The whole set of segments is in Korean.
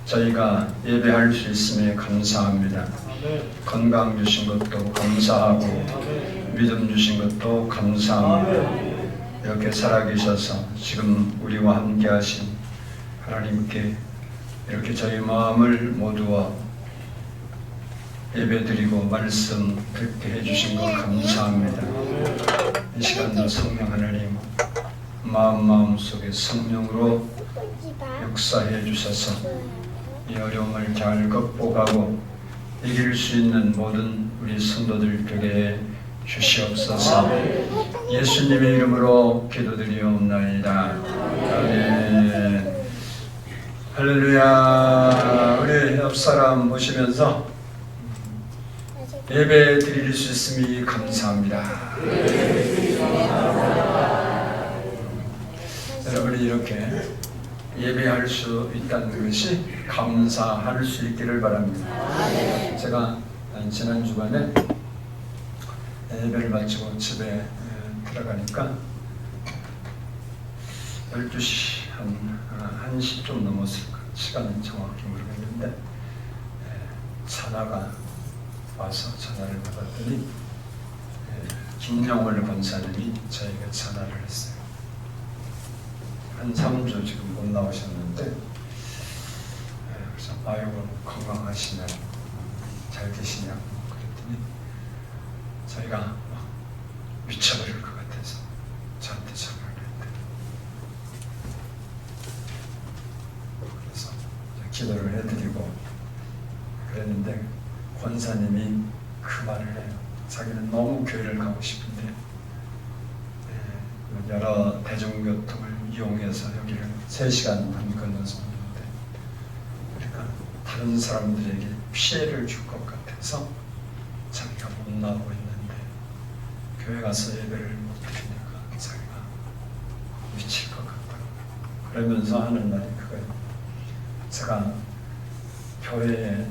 저희가 예배할 수 있음에 감사합니다. 건강 주신 것도 감사하고 믿음 주신 것도 감사합니다. 이렇게 살아계셔서 지금 우리와 함께 하신 하나님께 이렇게 저희 마음을 모두어 예배드리고 말씀 듣게 해주신 것 감사합니다. 이 시간도 성령 하나님 마음속에 성령으로 역사해 주셔서 이 어려움을 잘 극복하고 이길 수 있는 모든 우리 성도들 되게 주시옵소서. 예수님의 이름으로 기도드리옵나이다. 아멘. 할렐루야. 우리 옆사람 보시면서 예배 드릴 수 있음이 감사합니다. 여러분이 이렇게 예배할 수 있다는 것이 감사할 수 있기를 바랍니다. 제가 지난 주간에 예배를 마치고 집에 들어가니까 12시 한 1시 좀 넘었을 거예요. 시간은 정확히 모르겠는데 전화가 와서 전화를 받았더니 김영월 권사님이 저에게 전화를 했어요. 한 3주 지금 못 나오셨는데 그래서 아이고 건강하시냐 잘 계시냐고 그랬더니 저희가 막 미쳐버릴 것 같아서 저한테 전화를 했대요. 그래서 기도를 해드리고 그랬는데 권사님이 그 말을 해요. 자기는 너무 교회를 가고 싶은데 여러 대중교통을 이용해서 여기를 3시간 반 건너서 오는데 그러니까 다른 사람들에게 피해를 줄 것 같아서 자기가 못 나오고 있는데 교회 가서 예배를 못 드리니까 자기가 미칠 것 같다고 그러면서 하는 말이 그거예요. 제가 교회에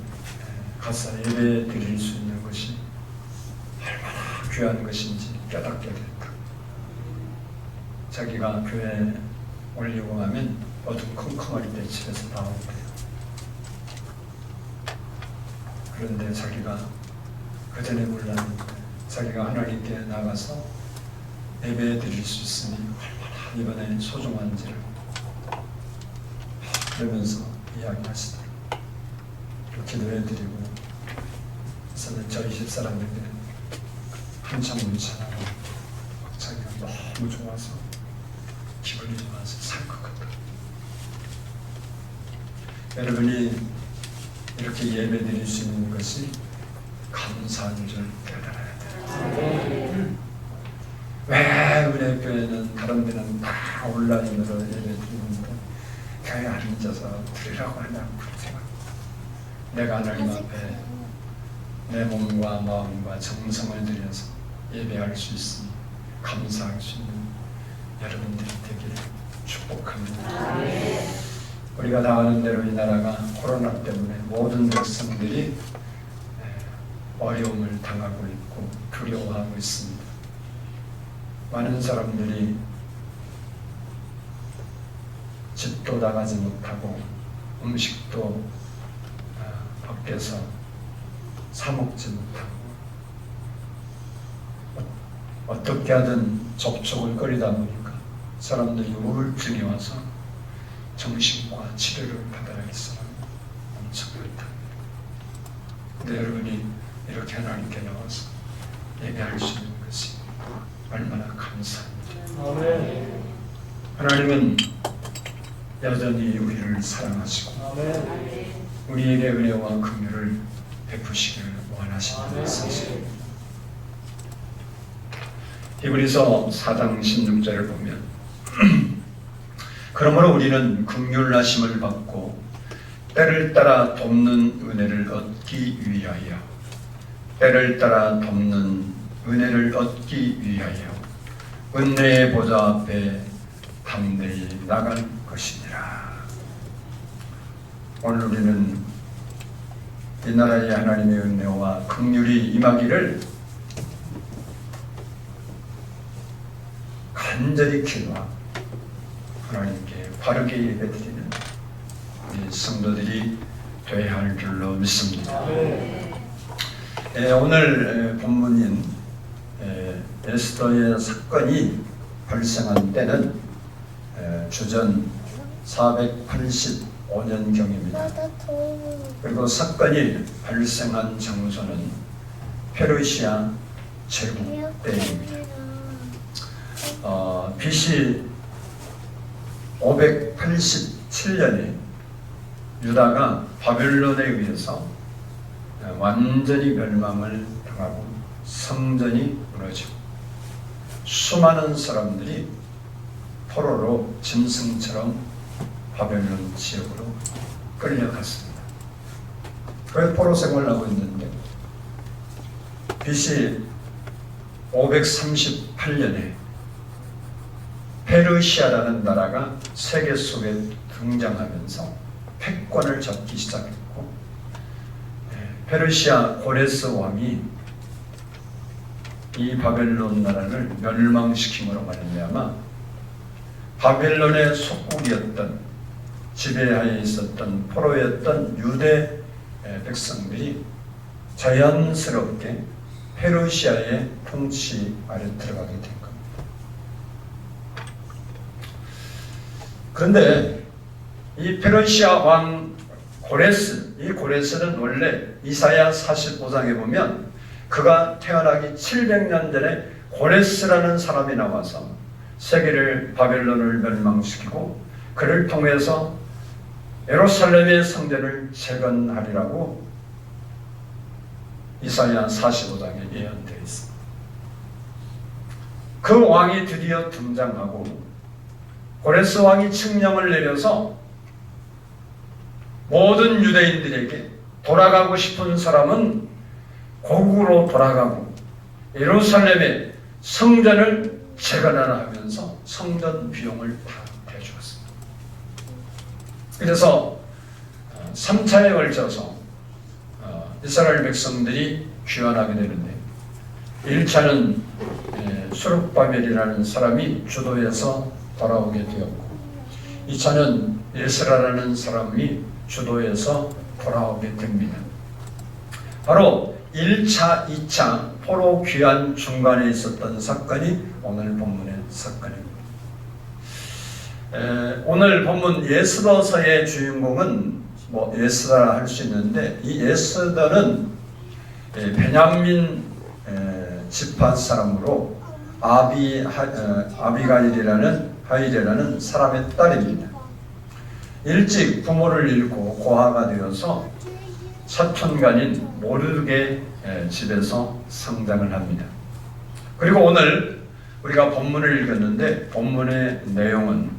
가서 예배 드릴 수 있는 것이 얼마나 귀한 것인지 깨닫게 됐다. 자기가 교회에 올리고 하면 어둠컴컴할 때 집에서 나온대요. 그런데 자기가 그전에 몰랐는데 자기가 하나님께 나가서 예배 드릴 수 있으니 얼마나 이번에 소중한지를 그러면서 이야기하시더라고요. 기도해드리고 저는 저희 집사람에게 한참 문자하고 자기가 너무 좋아서 기분이 좋아서 살 것 같다. 여러분이 이렇게 예배 드릴 수 있는 것이 감사한 줄 깨달아야 돼요. 왜 우리 교회는 다른 데는 다 온라인으로 예배 드리는데 교회 앉아서 드리라고 하냐고 생각. 내가 하나님 앞에 내 몸과 마음과 정성을 들여서 예배할 수 있으니 감사할 수 있는 여러분들이 되기를 축복합니다. 우리가 다 아는 대로 이 나라가 코로나 때문에 모든 백성들이 어려움을 당하고 있고 두려워하고 있습니다. 많은 사람들이 집도 나가지 못하고 음식도 밖에서 사 먹지 못하고 어떻게 하든 접촉을 꺼리다 보니까 사람들이 우울증이 와서 정신과 치료를 받아야겠어요. 엄청 그렇다. 근데 여러분이 이렇게 하나님께 나와서 예배할 수 있는 것이 얼마나 감사합니다. 하나님은 여전히 우리를 사랑하시고 우리에게 은혜와 긍휼을 베푸시기를 원하시는 사실입니다. 히브리서 4장 16절을 보면 그러므로 우리는 긍휼하심을 받고 때를 따라 돕는 은혜를 얻기 위하여 은혜를 얻기 위하여 은혜의 보좌 앞에 담대히 나갈 것이니라. 오늘 우리는 이 나라의 하나님의 은혜와 긍휼이 임하기를 간절히 기도하고 하나님께 바르게 예배드리는 우리 우리 성도들이 되어야 할 줄로 믿습니다. 오늘 본문인 에스더의 사건이 발생한 때는 주전 485년경입니다. 그리고 사건이 발생한 장소는 페르시아 제국 때입니다. BC 587년에 유다가 바벨론에 의해서 완전히 멸망을 당하고 성전이 무너지고 수많은 사람들이 포로로 짐승처럼 바벨론 지역으로 끌려갔습니다. 그 포로 생활을 하고 있는데 BC 538년에 페르시아라는 나라가 세계 속에 등장하면서 패권을 잡기 시작했고, 페르시아 고레스 왕이 이 바벨론 나라를 멸망시킴으로 말미암아 바벨론의 속국이었던 지배하에 있었던 포로였던 유대 백성들이 자연스럽게 페르시아의 통치 아래 들어가게 된 겁니다. 그런데 이 페르시아 왕 고레스, 이 고레스는 원래 이사야 45장에 보면 그가 태어나기 700년 전에 고레스라는 사람이 나와서 세계를 바벨론을 멸망시키고 그를 통해서 예루살렘의 성전을 재건하리라고 이사야 45장에 예언되어 있습니다. 그 왕이 드디어 등장하고 고레스 왕이 칙령을 내려서 모든 유대인들에게 돌아가고 싶은 사람은 고국으로 돌아가고 예루살렘의 성전을 재건하라 하면서 성전 비용을 다 대주었습니다. 그래서 3차에 걸쳐서 이스라엘 백성들이 귀환하게 되는데 1차는 수룹바벨이라는 사람이 주도해서 돌아오게 되었고 2차는 에스라라는 사람이 주도해서 돌아오게 됩니다. 바로 1차, 2차 포로 귀환 중간에 있었던 사건이 오늘 본문의 사건입니다. 오늘 본문 에스더서의 주인공은 에스더라 할 수 있는데 이 에스더는 베냐민 지파 사람으로 아비가일이라는 사람의 딸입니다. 일찍 부모를 잃고 고아가 되어서 사촌간인 모르드게 집에서 성장을 합니다. 그리고 오늘 우리가 본문을 읽었는데 본문의 내용은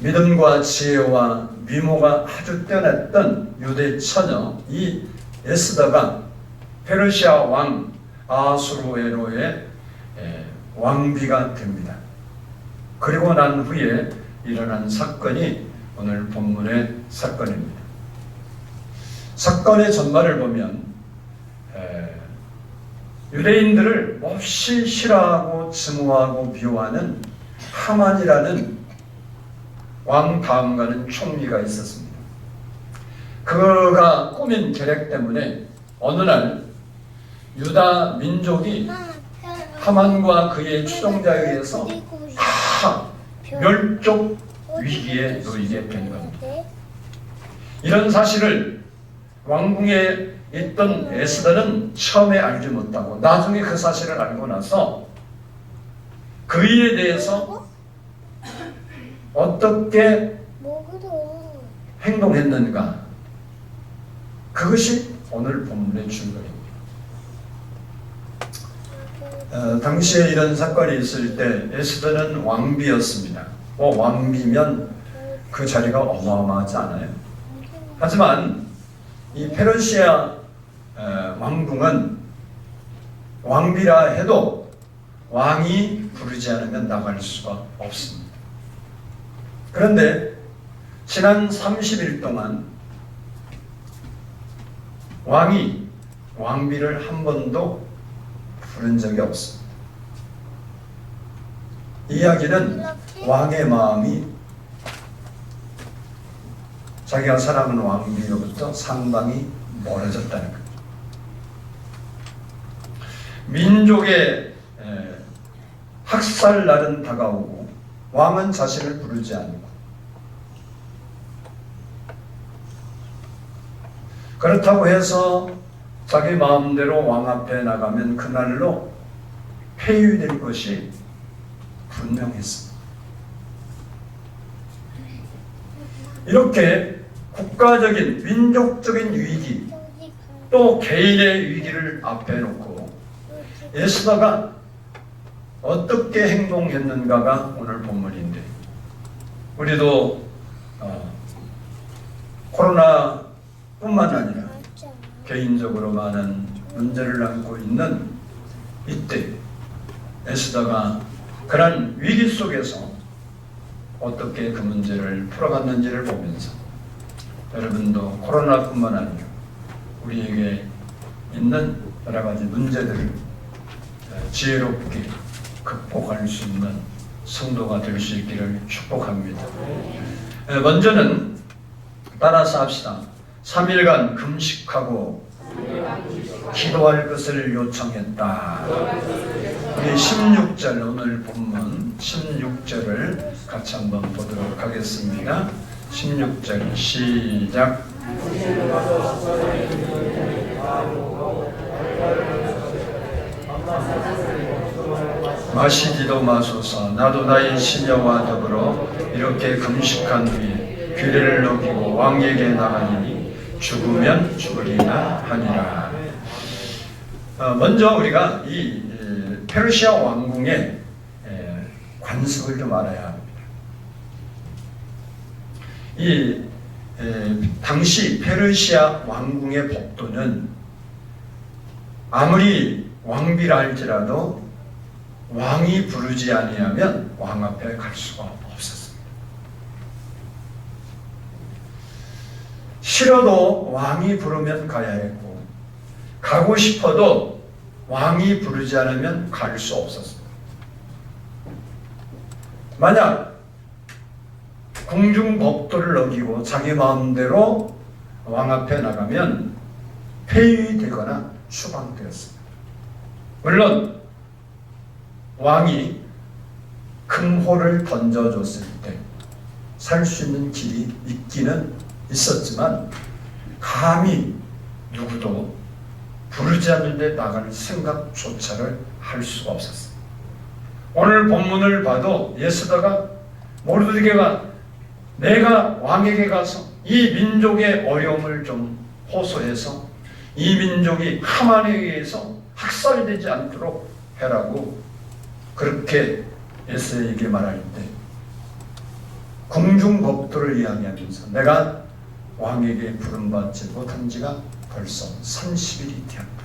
믿음과 지혜와 미모가 아주 뛰어났던 유대 처녀 이 에스더가 페르시아 왕 아수르에로의 왕비가 됩니다. 그리고 난 후에 일어난 사건이 오늘 본문의 사건입니다. 사건의 전말을 보면 유대인들을 몹시 싫어하고 증오하고 미워하는 하만이라는 왕 다음 가는 총리가 있었습니다. 그가 꾸민 계략 때문에 어느 날 유다 민족이 하만과 그의 추종자에 의해서 다 멸족 위기에 놓이게 된 겁니다. 이런 사실을 왕궁에 있던 에스더는 처음에 알지 못하고 나중에 그 사실을 알고 나서 그 일에 대해서 어떻게 행동했는가, 그것이 오늘 본문의 주인공입니다. 당시에 이런 사건이 있을 때 에스더는 왕비였습니다. 왕비면 그 자리가 어마어마하지 않아요? 하지만 이 페르시아 왕궁은 왕비라 해도 왕이 부르지 않으면 나갈 수가 없습니다. 그런데 지난 30일 동안 왕이 왕비를 한 번도 부른 적이 없습니다. 이야기는 왕의 마음이 자기가 사랑하는 왕비로부터 상당히 멀어졌다는 거죠. 민족의 학살날은 다가오고 왕은 자신을 부르지 않고, 그렇다고 해서 자기 마음대로 왕 앞에 나가면 그날로 폐위될 것이 분명했습니다. 이렇게 국가적인 민족적인 위기 또 개인의 위기를 앞에 놓고 에스더가 어떻게 행동했는가가 오늘 본문인데, 우리도 코로나뿐만 아니라 개인적으로 많은 문제를 안고 있는 이때 에스더가 그런 위기 속에서 어떻게 그 문제를 풀어갔는지를 보면서 여러분도 코로나뿐만 아니라 우리에게 있는 여러 가지 문제들을 지혜롭게 극복할 수 있는 성도가 될 수 있기를 축복합니다. 먼저는 따라서 합시다. 3일간 금식하고 기도할 것을 요청했다. 우리 16절, 오늘 본문 16절을 같이 한번 보도록 하겠습니다. 16절 시작. 마시지도 마소서. 나도 나의 시녀와 더불어 이렇게 금식한 후에 규례를 어기고 왕에게 나가니 죽으면 죽으리라 하니라. 먼저 우리가 이 페르시아 왕궁의 관습을 좀 알아야 합니다. 이 당시 페르시아 왕궁의 법도는 아무리 왕비라 할지라도 왕이 부르지 아니하면 왕 앞에 갈 수가 없었습니다. 싫어도 왕이 부르면 가야 했고, 가고 싶어도 왕이 부르지 않으면 갈 수 없었습니다. 만약 궁중 법도를 어기고 자기 마음대로 왕 앞에 나가면 폐위되거나 추방되었습니다. 물론 왕이 금호를 던져줬을 때 살 수 있는 길이 있기는 있었지만 감히 누구도 부르지 않는데 나갈 생각조차를 할 수가 없었습니다. 오늘 본문을 봐도 에스더가 모르드게가 내가 왕에게 가서 이 민족의 어려움을 좀 호소해서 이 민족이 하만에 의해서 학살이 되지 않도록 해라고 그렇게 에스더에게 말할 때 궁중법도를 이야기하면서 내가 왕에게 부름받지 못한 지가 벌써 30일이 되었다.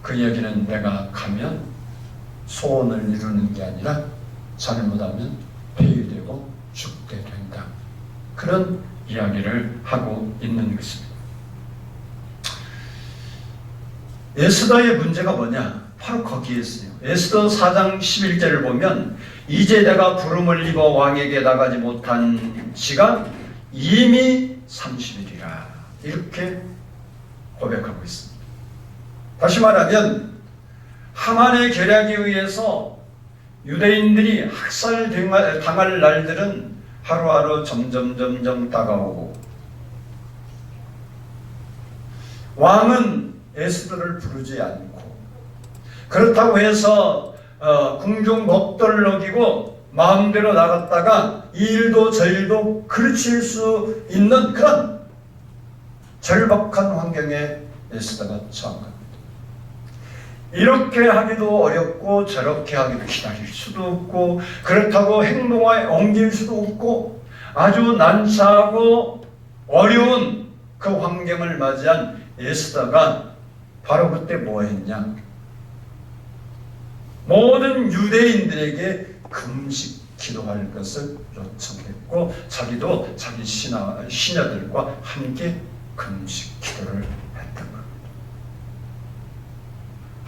그 이야기는 내가 가면 소원을 이루는 게 아니라 잘못하면 폐위되고 죽게 된다. 그런 이야기를 하고 있는 것입니다. 에스더의 문제가 뭐냐? 바로 거기에 있어요. 에스더 4장 11절을 보면 이제 내가 부름을 입어 왕에게 나가지 못한 지가 이미 30일이라 이렇게 고백하고 있습니다. 다시 말하면 하만의 계략에 의해서 유대인들이 학살당할 날들은 하루하루 점점 다가오고 왕은 에스더를 부르지 않고 그렇다고 해서 궁중 법도를 어기고 마음대로 나갔다가 이 일도 저 일도 그르칠 수 있는 그런 절박한 환경에 에스더가 처한 겁니다. 이렇게 하기도 어렵고 저렇게 하기도 기다릴 수도 없고 그렇다고 행동에 옮길 수도 없고 아주 난처하고 어려운 그 환경을 맞이한 에스더가 바로 그때 뭐 했냐? 모든 유대인들에게 금식 기도할 것을 요청했고 자기도 자기 시녀들과 함께 금식 기도를 했던 겁니다.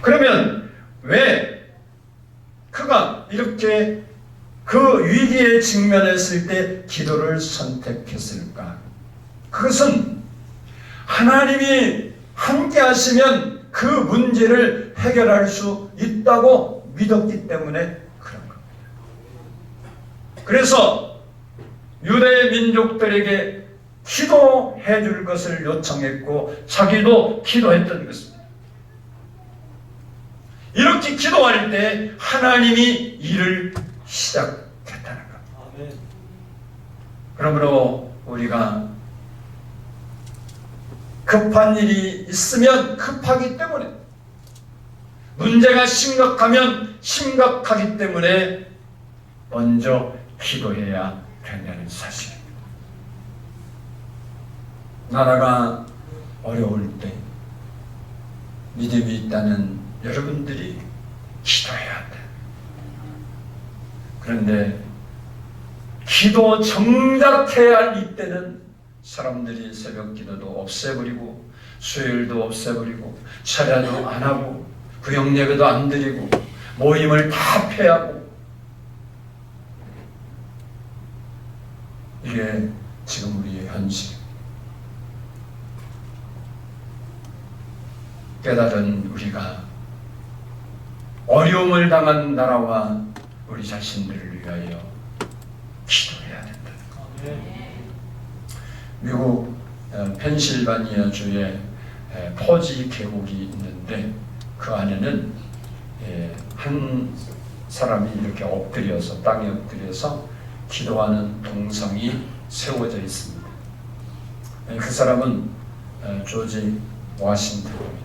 그러면 왜 그가 이렇게 그 위기에 직면했을 때 기도를 선택했을까? 그것은 하나님이 함께 하시면 그 문제를 해결할 수 있다고 믿었기 때문에 그런 겁니다. 그래서 유대 민족들에게 기도해 줄 것을 요청했고 자기도 기도했던 것입니다. 이렇게 기도할 때 하나님이 일을 시작했다는 겁니다. 그러므로 우리가 급한 일이 있으면 급하기 때문에, 문제가 심각하면 심각하기 때문에 먼저 기도해야 된다는 사실입니다. 나라가 어려울 때 믿음이 있다는 여러분들이 기도해야 한다. 그런데 기도 정작 해야 할 이때는 사람들이 새벽 기도도 없애버리고 수요일도 없애버리고 차례도 안 하고 구역 예배도 안 드리고 모임을 다 폐하고, 이게 지금 우리의 현실입니다. 깨달은 우리가 어려움을 당한 나라와 우리 자신들을 위하여 기도해야 된다는 것. 미국 펜실바니아 주에 포지 계곡이 있는데 그 안에는 한 사람이 이렇게 엎드려서, 땅에 엎드려서 기도하는 동상이 세워져 있습니다. 그 사람은 조지 워싱턴입니다.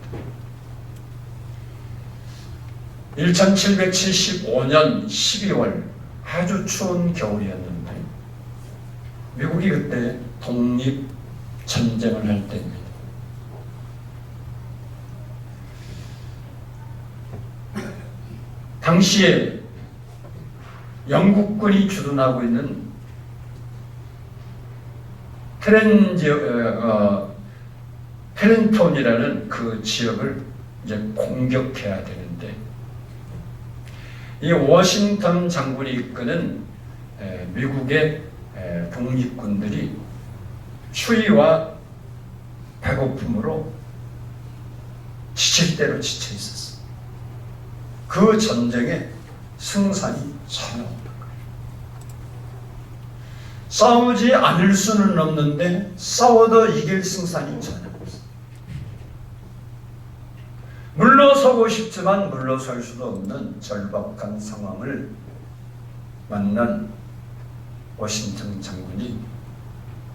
1775년 12월 아주 추운 겨울이었는데 미국이 그때 독립전쟁을 할 때입니다. 당시에 영국군이 주둔하고 있는 트렌톤이라는 그 지역을 이제 공격해야 되는데, 이 워싱턴 장군이 이끄는 미국의 독립군들이 추위와 배고픔으로 지칠 대로 지쳐 있었어. 그 전쟁에 승산이 전혀 없는 거예요. 싸우지 않을 수는 없는데 싸워도 이길 승산이 전혀 없어. 물러서고 싶지만 물러설 수도 없는 절박한 상황을 만난 워싱턴 장군이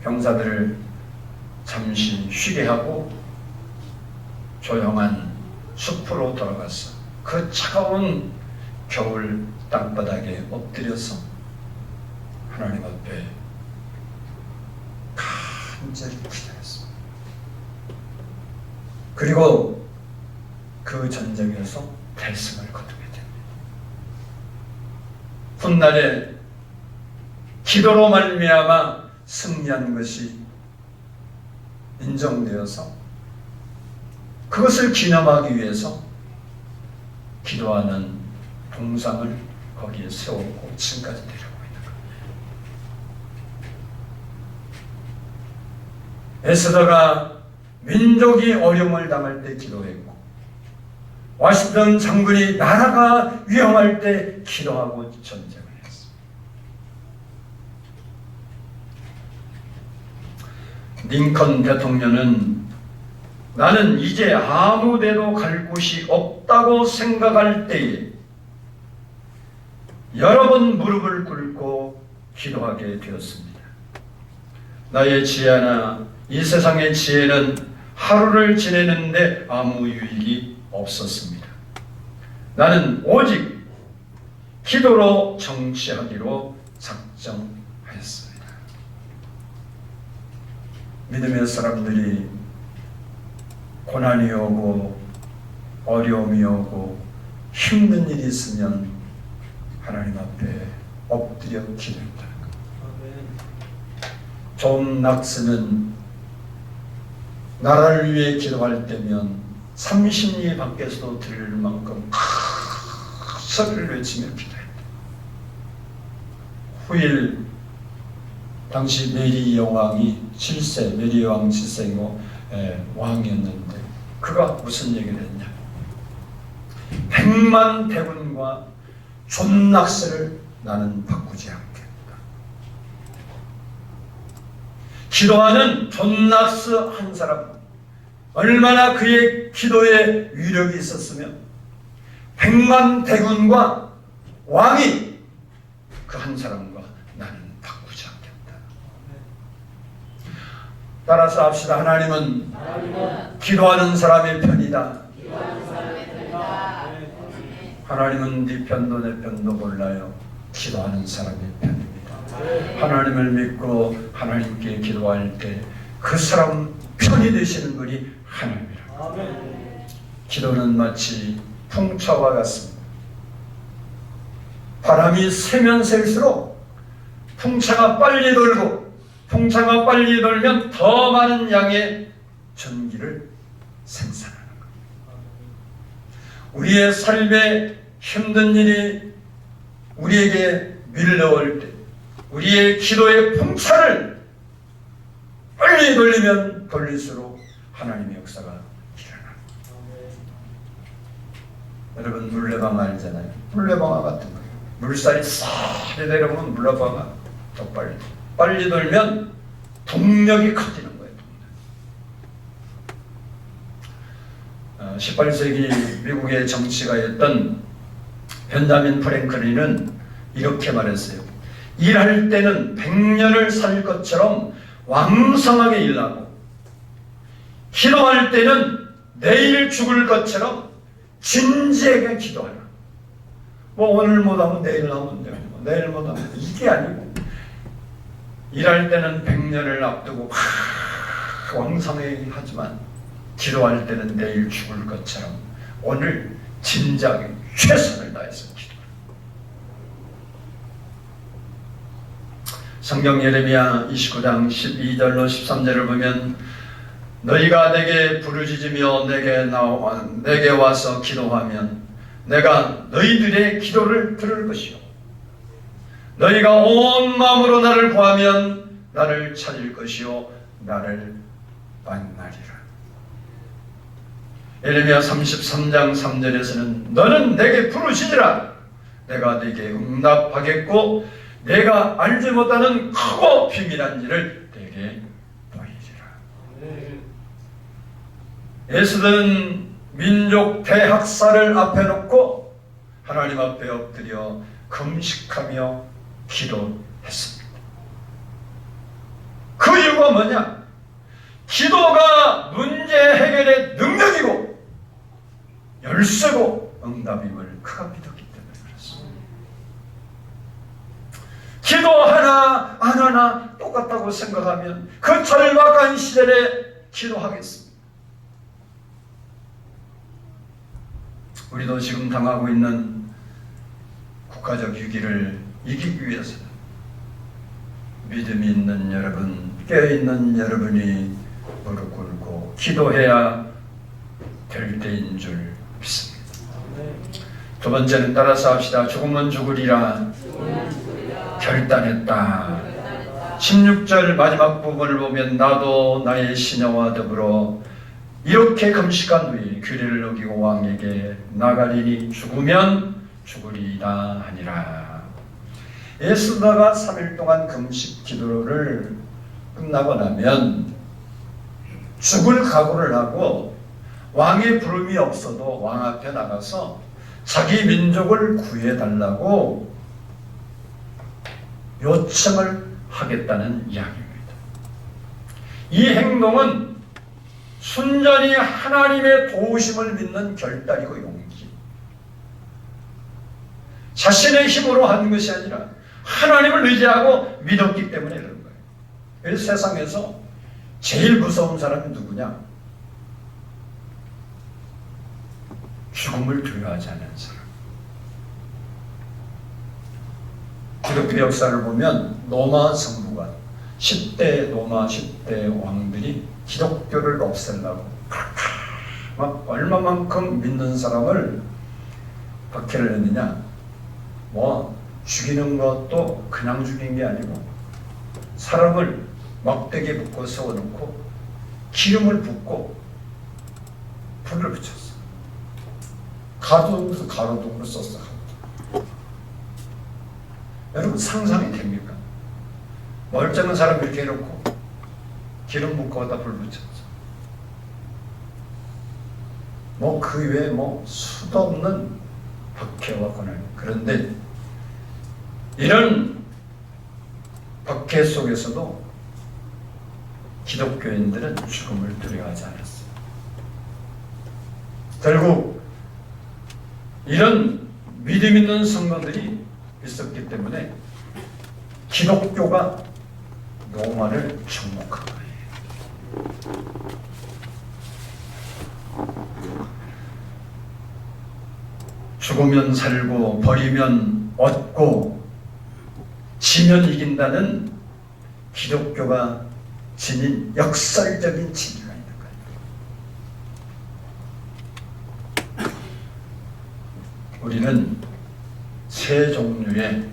병사들을 잠시 쉬게 하고 조용한 숲으로 돌아갔어. 그 차가운 겨울 땅바닥에 엎드려서 하나님 앞에 간절히 기도했습니다. 그리고 그 전쟁에서 대승을 거두게 됩니다. 훗날에 기도로 말미암아 승리한 것이 인정되어서 그것을 기념하기 위해서 기도하는 동상을 거기에 세웠고 지금까지 내려오고 있는 겁니다. 에스더가 민족이 어려움을 당할 때 기도했고, 워싱턴 장군이 나라가 위험할 때 기도하고 전쟁을 했습니다. 링컨 대통령은 나는 이제 아무 데도 갈 곳이 없다고 생각할 때에 여러 번 무릎을 꿇고 기도하게 되었습니다. 나의 지혜나 이 세상의 지혜는 하루를 지내는데 아무 유익이 없었습니다. 나는 오직 기도로 정치하기로 작정하였습니다. 믿음의 사람들이 고난이 오고 어려움이 오고 힘든 일이 있으면 하나님 앞에 엎드려 기도한다. 존 낙스는 나라를 위해 기도할 때면 30리 밖에서도 들릴 만큼 큰 소리를 외치며 기도했다. 후일 당시 메리 여왕이 7세, 메리 여왕 7세이고 왕이었는데 그가 무슨 얘기를 했냐? 100만 대군과 존낙스를 나는 바꾸지 않겠다. 기도하는 존낙스 한 사람, 얼마나 그의 기도에 위력이 있었으면 100만 대군과 왕이 그 한 사람과 나는 바꾸지 않겠다. 따라서 합시다. 하나님은 기도하는 사람의 편이다. 하나님은 네 편도 내 편도 몰라요. 기도하는 사람의 편입니다. 하나님을 믿고 하나님께 기도할 때 그 사람 편이 되시는 분이 하나님이라. 기도는 마치 풍차와 같습니다. 바람이 세면 셀수록 풍차가 빨리 돌고, 풍차가 빨리 돌면 더 많은 양의 전기를 생산하는 겁니다. 우리의 삶에 힘든 일이 우리에게 밀려올 때 우리의 기도의 풍차를 빨리 돌리면 돌릴수록 하나님의 역사가 일어납니다. 여러분 물레방아 알잖아요. 물레방아 같은 거예요. 물살이 싹 내려오면 물레방아 더 빨리 돌면 동력이 커지는 거예요. 18세기 미국의 정치가였던 벤자민 프랭클린은 이렇게 말했어요. 일할 때는 100년을 살 것처럼 왕성하게 일하고, 기도할 때는 내일 죽을 것처럼 진지하게 기도하라. 뭐 오늘 못하면 내일 하면 되고, 내일 못하면 이게 아니고, 일할 때는 100년을 앞두고 왕성하게 하지만 기도할 때는 내일 죽을 것처럼 오늘 진지하게 최선을 다해서 기도하라. 성경 예레미야 29장 12절로 13절을 보면 너희가 내게 부르짖으며 내게 와서 기도하면 내가 너희들의 기도를 들을 것이요 너희가 온 마음으로 나를 구하면 나를 찾을 것이요 나를 만나리라. 예레미야 33장 3절에서는 너는 내게 부르짖으라 내가 네게 응답하겠고 내가 알지 못하는 크고 비밀한 일을 내게 보이리라. 에스더는 민족 대학살을 앞에 놓고 하나님 앞에 엎드려 금식하며 기도했습니다. 그 이유가 뭐냐? 기도가 문제 해결의 능력이고 열쇠고 응답임을 그가 믿었기 때문에 그렇습니다. 기도 하나 안 하나 똑같다고 생각하면 그 절박한 시절에 기도하겠습니다. 우리도 지금 당하고 있는 국가적 위기를 이기기 위해서는 믿음이 있는 여러분, 깨어있는 여러분이 무릎 꿇고 기도해야 될 때인 줄 믿습니다. 두 번째는 따라서 합시다. 죽으면 죽으리라 결단했다. 16절 마지막 부분을 보면 나도 나의 시녀와 더불어 이렇게 금식한 후에 규례를 어기고 왕에게 나가리니 죽으면 죽으리라 하니라. 에스더가 3일 동안 금식 기도를 끝나고 나면 죽을 각오를 하고 왕의 부름이 없어도 왕 앞에 나가서 자기 민족을 구해달라고 요청을 하겠다는 이야기입니다. 이 행동은 순전히 하나님의 도우심을 믿는 결단이고 용기. 자신의 힘으로 한 것이 아니라 하나님을 의지하고 믿었기 때문에 그런 거예요. 그래서 세상에서 제일 무서운 사람이 누구냐? 죽음을 두려워하지 않는 사람. 기독교 역사를 보면 로마 정부가 10대 왕들이 기독교를 없애려고 막 얼마만큼 믿는 사람을 박해를 했느냐. 뭐 죽이는 것도 그냥 죽인 게 아니고 사람을 막대기에 묶어 세워놓고 기름을 붓고 불을 붙였어. 가로등으로 썼어. 여러분 상상이 됩니까? 멀쩡한 사람 이렇게 해놓고 기름 붓고다 불 붙였어. 그 외에 수도 없는 박해와 고난. 그런데 이런 박해 속에서도 기독교인들은 죽음을 두려워하지 않았어요. 결국 이런 믿음 있는 성도들이 있었기 때문에 기독교가 로마를 정복한 거예요. 죽으면 살고 버리면 얻고 지면 이긴다는 기독교가 지닌 역설적인 진리가 있는 거예요. 우리는 세 종류의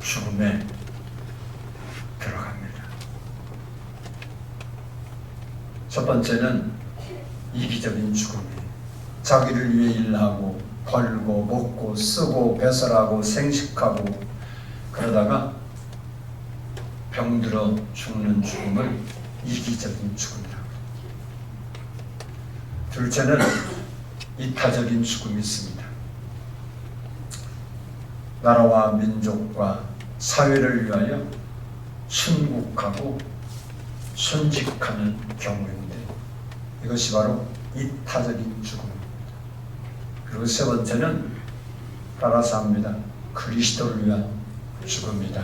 죽음에 들어갑니다. 첫 번째는 이기적인 죽음이에요. 자기를 위해 일하고 벌고 먹고 쓰고 배설하고 생식하고 그러다가 병들어 죽는 죽음을 이기적인 죽음이라고 해요. 둘째는 이타적인 죽음이 있습니다. 나라와 민족과 사회를 위하여 순국하고 순직하는 경우인데 이것이 바로 이타적인 죽음입니다. 그리고 세 번째는 따라서 합니다. 그리스도를 위한 죽음이다.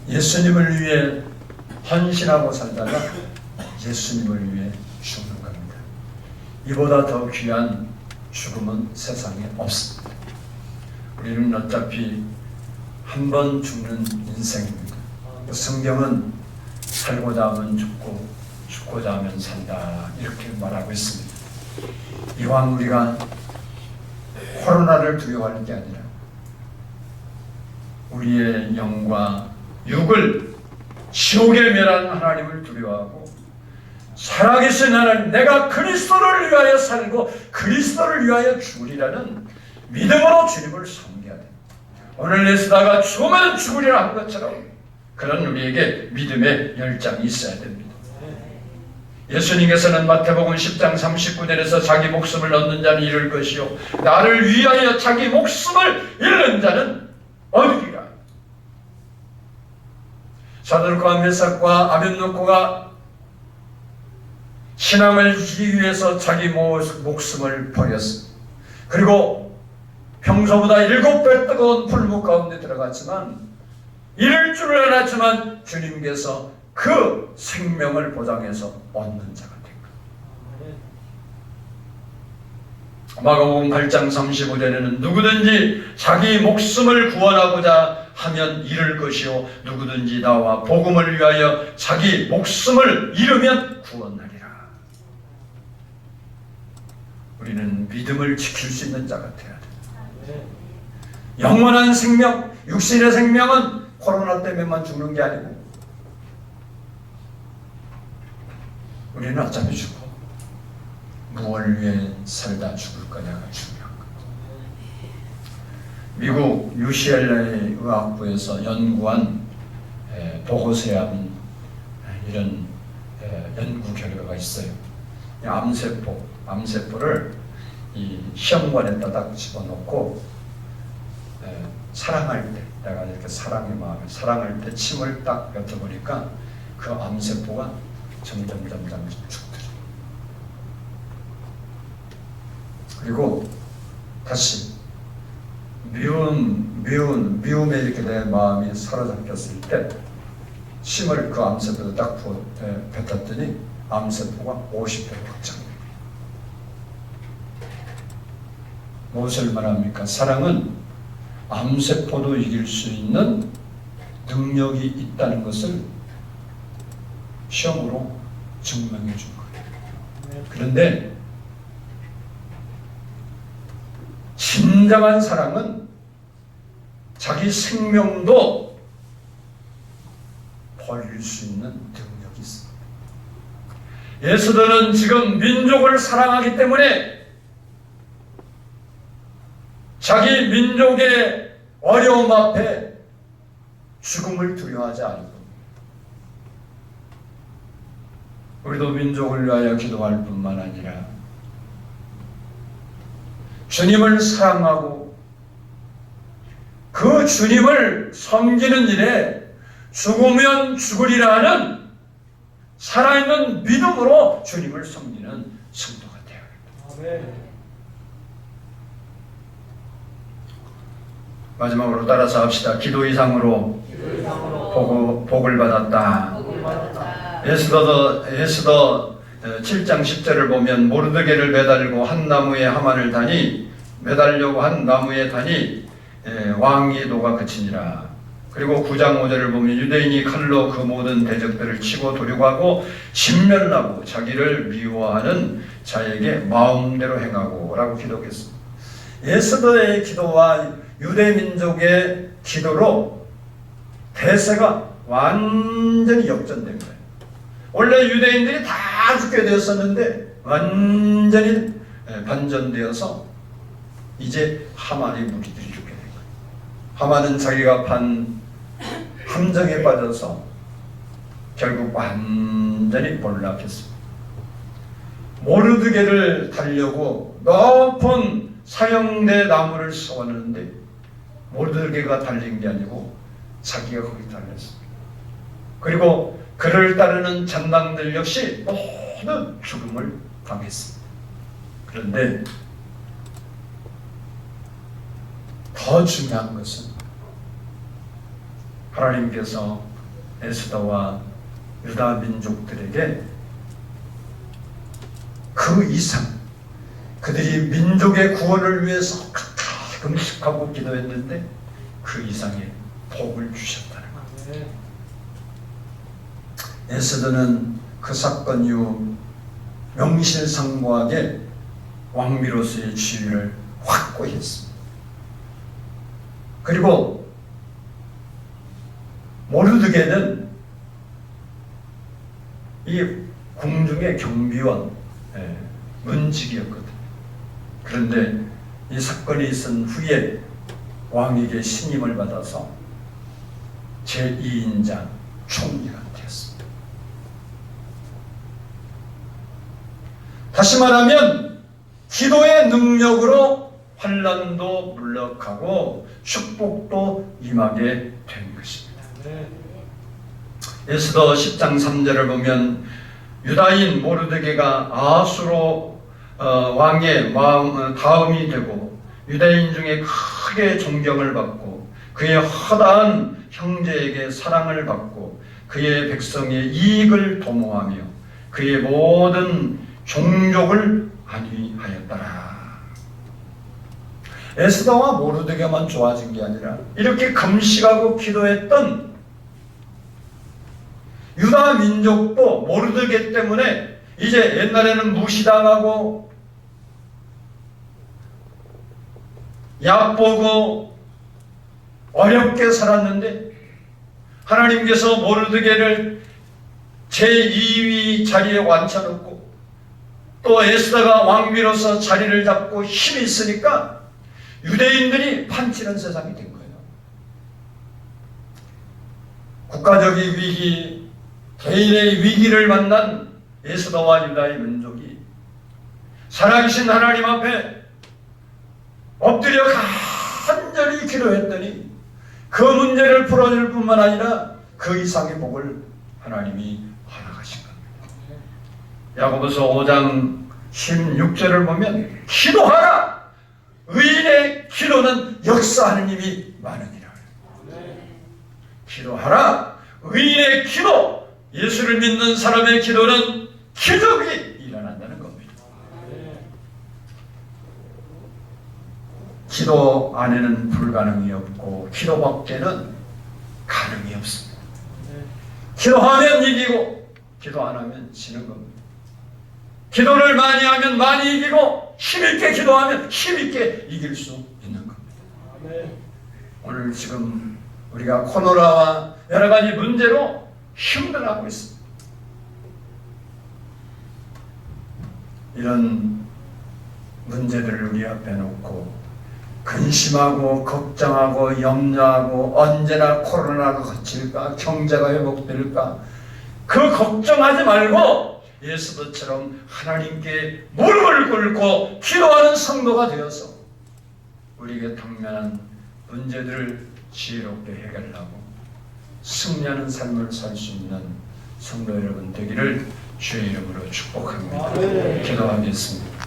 예수님을 위해 헌신하고 살다가 예수님을 위해 죽는 겁니다. 이보다 더 귀한 죽음은 세상에 없습니다. 우리는 어차피 한 번 죽는 인생입니다. 성경은 살고자 하면 죽고 죽고자 하면 산다 이렇게 말하고 있습니다. 이왕 우리가 코로나를 두려워하는 게 아니라 우리의 영과 육을 지옥에 멸하는 하나님을 두려워하고 살아계신 하나님, 내가 그리스도를 위하여 살고 그리스도를 위하여 죽으리라는 믿음으로 주님을 섬겨야 됩니다. 오늘 내 쓰다가 죽으면 죽으리라 한 것처럼 그런 우리에게 믿음의 열정이 있어야 됩니다. 예수님께서는 마태복음 10장 39절에서 자기 목숨을 얻는 자는 잃을 것이요 나를 위하여 자기 목숨을 잃는 자는 얻으리라. 사드락과 메삭과 아벳노고가 신앙을 지키기 위해서 자기 목숨을 버렸습니다. 그리고 평소보다 7배 뜨거운 풀무 가운데 들어갔지만 잃을 줄을 알았지만 주님께서 그 생명을 보장해서 얻는 자가 된 거예요. 마가복음 8장 35절에는 누구든지 자기 목숨을 구원하고자 하면 잃을 것이요 누구든지 나와 복음을 위하여 자기 목숨을 잃으면 구원하리라. 우리는 믿음을 지킬 수 있는 자가 되어야 돼요. 영원한 생명, 육신의 생명은 코로나 때문에만 죽는 게 아니고 우리는 어차피 죽어. 무엇을 위해 살다 죽을 거냐가 중요한 거죠. 미국 UCLA 의학부에서 연구한 보고서에 한 이런 연구 결과가 있어요. 암세포를 이 시험관에다 딱 집어넣고 사랑할 때, 내가 이렇게 사랑의 마음에 사랑할 때 침을 딱 뱉어보니까 그 암세포가 점점 죽더래요. 그리고 다시 미움에 이렇게 내 마음이 사로잡혔을 때 침을 그 암세포에 딱 뱉었더니 암세포가 50배 확장돼요. 무엇을 말합니까? 사랑은 암세포도 이길 수 있는 능력이 있다는 것을 시험으로 증명해 준 거예요. 그런데 진정한 사랑은 자기 생명도 버릴 수 있는 능력이 있습니다. 예수들은 지금 민족을 사랑하기 때문에 자기 민족의 어려움 앞에 죽음을 두려워하지 않을 겁니다. 우리도 민족을 위하여 기도할 뿐만 아니라 주님을 사랑하고 그 주님을 섬기는 일에 죽으면 죽으리라는 살아있는 믿음으로 주님을 섬기는 성도가 되어야 합니다. 마지막으로 따라서 합시다. 기도 이상으로 복을 받았다. 에스더 7장 10절을 보면 모르드게를 매달고 한 나무에 하만을 다니 매달려고 한 나무에 다니 왕의 도가 그치니라. 그리고 9장 5절을 보면 유대인이 칼로 그 모든 대적들을 치고 도륙하고 진멸하고 자기를 미워하는 자에게 마음대로 행하고 라고 기록했습니다. 에스더의 기도와 유대 민족의 기도로 대세가 완전히 역전된 거예요. 원래 유대인들이 다 죽게 되었었는데 완전히 반전되어서 이제 하만의 무리들이 죽게 된 거예요. 하만은 자기가 판 함정에 빠져서 결국 완전히 몰락했습니다. 모르드게를 달려고 높은 사형대 나무를 세웠는데 모르드게가 달린 게 아니고 자기가 거기 달렸습니다. 그리고 그를 따르는 잔당들 역시 모두 죽음을 당했습니다. 그런데 더 중요한 것은 하나님께서 에스더와 유다 민족들에게 그 이상 그들이 민족의 구원을 위해서 금식하고 기도했는데 그 이상의 복을 주셨다는 거예요. 에스더는 그 사건 이후 명실상부하게 왕비로서의 지위를 확고히 했습니다. 그리고 모르드게는 이 궁중의 경비원, 문직이었거든요. 그런데 이 사건이 있은 후에 왕에게 신임을 받아서 제2인장 총리가 되었습니다. 다시 말하면 기도의 능력으로 환난도 물러가고 축복도 임하게 된 것입니다. 에스더 10장 3절을 보면 유다인 모르드게가 아수로 왕의 다음이 되고 유다인 중에 크게 존경을 받고 그의 허다한 형제에게 사랑을 받고 그의 백성의 이익을 도모하며 그의 모든 종족을 안위하였더라. 에스더와 모르드게만 좋아진 게 아니라 이렇게 금식하고 기도했던 유다 민족도 모르드게 때문에 이제 옛날에는 무시당하고 얕보고 어렵게 살았는데 하나님께서 모르드게를 제2위 자리에 앉혀놓고 또 에스더가 왕비로서 자리를 잡고 힘이 있으니까 유대인들이 판치는 세상이 된 거예요. 국가적인 위기, 개인의 위기를 만난 에스더와 유다의 민족이 살아계신 하나님 앞에 엎드려 간절히 기도했더니 그 문제를 풀어줄 뿐만 아니라 그 이상의 복을 하나님이 허락하신 겁니다. 야고보서 5장 16절을 보면 기도하라! 의인의 기도는 역사하는 힘이 많으니라. 기도하라! 의인의 기도! 예수를 믿는 사람의 기도는 기적이 일어난다는 겁니다. 기도 안에는 불가능이 없고 기도 밖에는 가능이 없습니다. 기도하면 이기고 기도 안 하면 지는 겁니다. 기도를 많이 하면 많이 이기고 힘있게 기도하면 힘있게 이길 수 있는 겁니다. 오늘 지금 우리가 코로나와 여러 가지 문제로 힘들어하고 있습니다. 이런 문제들을 우리 앞에 놓고 근심하고 걱정하고 염려하고 언제나 코로나가 그칠까, 경제가 회복될까, 그 걱정하지 말고 예수들처럼 하나님께 무릎을 꿇고 기도하는 성도가 되어서 우리에게 당면한 문제들을 지혜롭게 해결하고 승리하는 삶을 살 수 있는 성도 여러분 되기를 주의 이름으로 축복합니다. 기도하겠습니다.